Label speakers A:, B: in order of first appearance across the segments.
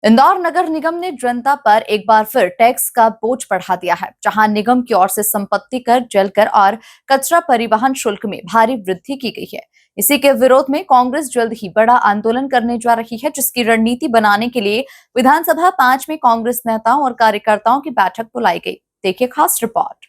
A: इंदौर नगर निगम ने जनता पर एक बार फिर टैक्स का बोझ बढ़ा दिया है। जहां निगम की ओर से संपत्ति कर, जल कर और कचरा परिवहन शुल्क में भारी वृद्धि की गई है। इसी के विरोध में कांग्रेस जल्द ही बड़ा आंदोलन करने जा रही है, जिसकी रणनीति बनाने के लिए विधानसभा 5 में कांग्रेस नेताओं और कार्यकर्ताओं की बैठक बुलाई गई। देखिए खास रिपोर्ट।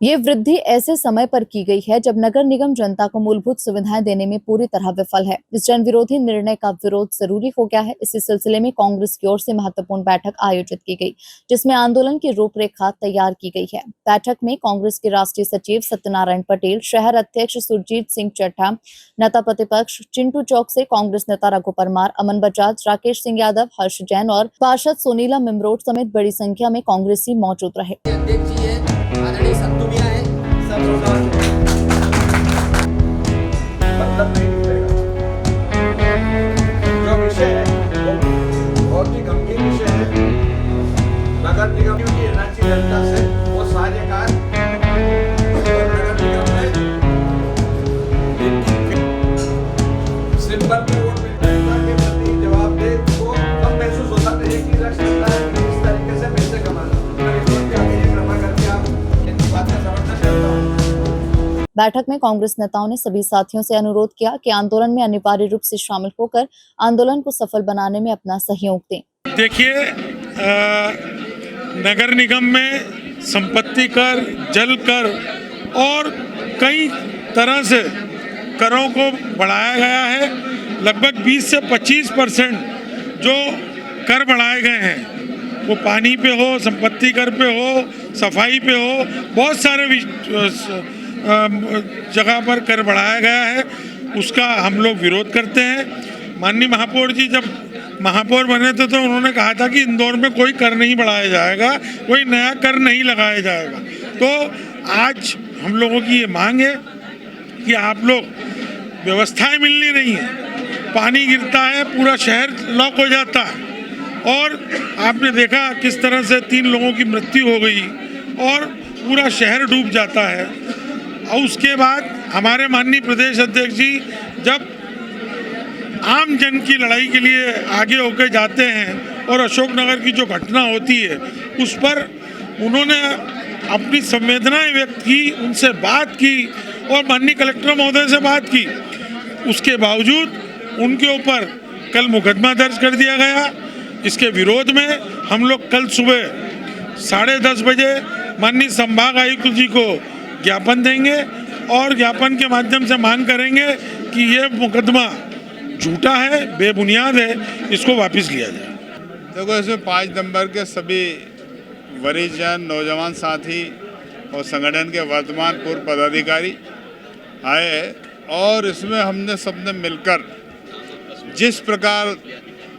A: ये वृद्धि ऐसे समय पर की गई है जब नगर निगम जनता को मूलभूत सुविधाएं देने में पूरी तरह विफल है। इस जन विरोधी निर्णय का विरोध जरूरी हो गया है। इसी सिलसिले में कांग्रेस की ओर से महत्वपूर्ण बैठक आयोजित की गई, जिसमें आंदोलन की रूपरेखा तैयार की गई है। बैठक में कांग्रेस के राष्ट्रीय सचिव सत्यनारायण पटेल, शहर अध्यक्ष सुरजीत सिंह चड्ढा, नेता प्रतिपक्ष चिंटू चौक से कांग्रेस नेता रघु परमार, अमन बजाज, राकेश सिंह यादव, हर्ष जैन और पार्षद सोनीला मिमरोड समेत बड़ी संख्या में कांग्रेसी मौजूद रहे।
B: मतलब नहीं निकलेगा। जो विषय है वो बहुत ही गंभीर विषय है। नगर निगम की एनर्जी जनता से वो सारे कार्य नगर निगम में सिंबल पे वोट जनता के प्रति जवाबदेह को कब महसूस होता है कि लक्ष्य होता है कि इस तरीके से पैसे कमाना।
A: बैठक में कांग्रेस नेताओं ने सभी साथियों से अनुरोध किया कि आंदोलन में अनिवार्य रूप से शामिल होकर आंदोलन को सफल बनाने में अपना सहयोग दें।
C: देखिए, नगर निगम में संपत्ति कर, जल कर और कई तरह से करों को बढ़ाया गया है। लगभग 20 से 25% जो कर बढ़ाए गए हैं, वो पानी पे हो, संपत्ति कर पे हो, सफाई पे हो, बहुत सारे जगह पर कर बढ़ाया गया है। उसका हम लोग विरोध करते हैं। माननीय महापौर जी जब महापौर बने थे तो उन्होंने कहा था कि इंदौर में कोई कर नहीं बढ़ाया जाएगा, कोई नया कर नहीं लगाया जाएगा। तो आज हम लोगों की ये मांग है कि आप लोग, व्यवस्थाएं मिल नहीं रही हैं, पानी गिरता है, पूरा शहर लॉक हो जाता है और आपने देखा किस तरह से 3 लोगों की मृत्यु हो गई और पूरा शहर डूब जाता है। और उसके बाद हमारे माननीय प्रदेश अध्यक्ष जी जब आम जन की लड़ाई के लिए आगे होकर जाते हैं और अशोकनगर की जो घटना होती है उस पर उन्होंने अपनी संवेदनाएं व्यक्त की, उनसे बात की और माननीय कलेक्टर महोदय से बात की। उसके बावजूद उनके ऊपर कल मुकदमा दर्ज कर दिया गया। इसके विरोध में हम लोग कल सुबह 10:30 बजे माननीय संभाग आयुक्त जी को ज्ञापन देंगे और ज्ञापन के माध्यम से मांग करेंगे कि ये मुकदमा झूठा है, बेबुनियाद है, इसको वापस लिया जाए।
D: देखो, इसमें 5 नंबर के सभी वरिष्ठ जन, नौजवान साथी और संगठन के वर्तमान पूर्व पदाधिकारी आए और इसमें हमने सबने मिलकर जिस प्रकार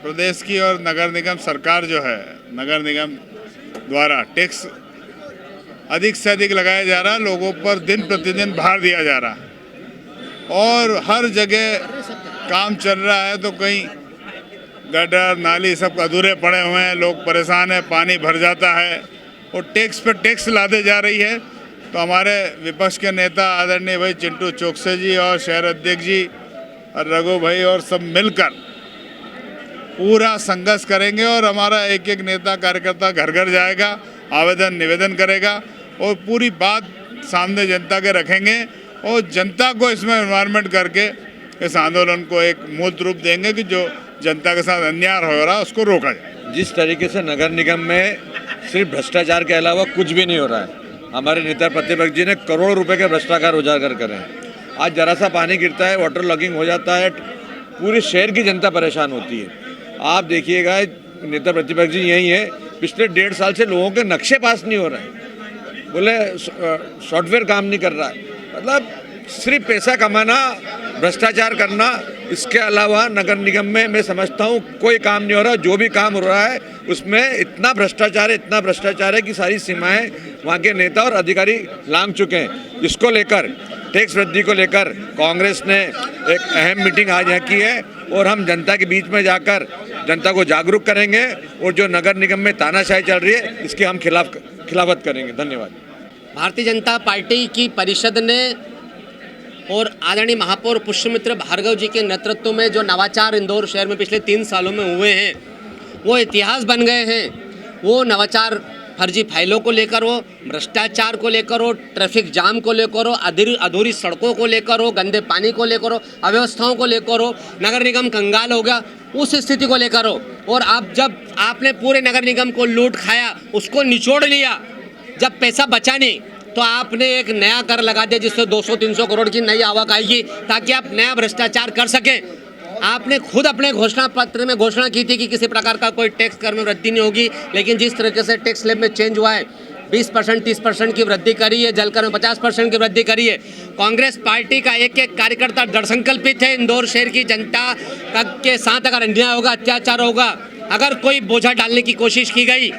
D: प्रदेश की और नगर निगम सरकार जो है, नगर निगम द्वारा टैक्स अधिक से अधिक लगाया जा रहा है, लोगों पर दिन प्रतिदिन भार दिया जा रहा है और हर जगह काम चल रहा है तो कहीं गटर नाली सब अधूरे पड़े हुए हैं, लोग परेशान हैं, पानी भर जाता है और टैक्स पर टैक्स लादे जा रही है। तो हमारे विपक्ष के नेता आदरणीय भाई चिंटू चौकसे जी और शहर अध्यक्ष जी और रघु भाई और सब मिलकर पूरा संघर्ष करेंगे और हमारा एक एक नेता कार्यकर्ता घर घर जाएगा, आवेदन निवेदन करेगा और पूरी बात सामने जनता के रखेंगे और जनता को इसमें इन्वॉल्वमेंट करके इस आंदोलन को एक मूर्त रूप देंगे कि जो जनता के साथ अन्याय हो रहा है उसको रोका जाए।
E: जिस तरीके से नगर निगम में सिर्फ भ्रष्टाचार के अलावा कुछ भी नहीं हो रहा है, हमारे नेता प्रतिपक्ष जी ने करोड़ों रुपए के भ्रष्टाचार उजागर करे हैं। आज जरा सा पानी गिरता है, वाटर लॉगिंग हो जाता है, पूरे शहर की जनता परेशान होती है। आप देखिएगा, नेता प्रतिपक्ष जी यही है, पिछले 1.5 साल से लोगों के नक्शे पास नहीं हो रहे हैं, बोले सॉफ्टवेयर काम नहीं कर रहा है। मतलब सिर्फ पैसा कमाना, भ्रष्टाचार करना, इसके अलावा नगर निगम में मैं समझता हूँ कोई काम नहीं हो रहा। जो भी काम हो रहा है उसमें इतना भ्रष्टाचार है कि सारी सीमाएं वहाँ के नेता और अधिकारी लांघ चुके हैं। इसको लेकर, टैक्स वृद्धि को लेकर कांग्रेस ने एक अहम मीटिंग आज यहाँ की है और हम जनता के बीच में जाकर जनता को जागरूक करेंगे और जो नगर निगम में तानाशाही चल रही है इसकी हम खिलाफत करेंगे। धन्यवाद।
F: भारतीय जनता पार्टी की परिषद ने और आदरणीय महापौर पुष्यमित्र भार्गव जी के नेतृत्व में जो नवाचार इंदौर शहर में पिछले 3 सालों में हुए हैं, वो इतिहास बन गए हैं। वो नवाचार फर्जी फाइलों को लेकर हो, भ्रष्टाचार को लेकर हो, ट्रैफिक जाम को लेकर हो, अधूरी सड़कों को लेकर हो, गंदे पानी को लेकर हो, अव्यवस्थाओं को लेकर हो, नगर निगम कंगाल हो गया उस स्थिति को लेकर हो। और आप जब आपने पूरे नगर निगम को लूट खाया, उसको निचोड़ लिया, जब पैसा बचा नहीं तो आपने एक नया कर लगा दिया जिससे 200-300 करोड़ की नई आवक आएगी ताकि आप नया भ्रष्टाचार कर सकें। आपने खुद अपने घोषणा पत्र में घोषणा की थी कि किसी प्रकार का कोई टैक्स कर में वृद्धि नहीं होगी, लेकिन जिस तरीके से टैक्स स्लैब में चेंज हुआ है, 20%, 30% की वृद्धि करी है, जलकर में 50% की वृद्धि करी है। कांग्रेस पार्टी का एक एक कार्यकर्ता दृढ़ संकल्पित है इंदौर शहर की जनता के साथ अगर अन्याय होगा, अत्याचार होगा, अगर कोई बोझा डालने की कोशिश की गई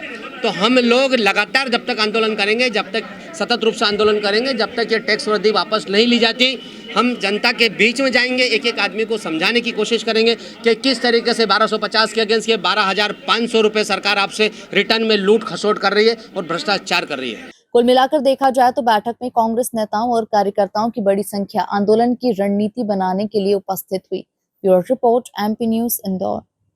F: तो हम लोग लगातार जब तक आंदोलन करेंगे, जब तक सतत रूप से आंदोलन करेंगे, जब तक ये टैक्स वृद्धि वापस नहीं ली जाती, हम जनता के बीच में जाएंगे, एक एक आदमी को समझाने की कोशिश करेंगे कि किस तरीके से 1250 के अगेंस्ट ये 12,500 रुपये सरकार आपसे रिटर्न में लूट खसोट कर रही है और भ्रष्टाचार कर रही है।
A: कुल मिलाकर देखा जाए तो बैठक में कांग्रेस नेताओं और कार्यकर्ताओं की बड़ी संख्या आंदोलन की रणनीति बनाने के लिए उपस्थित हुई। Bureau report, MP news, Indore.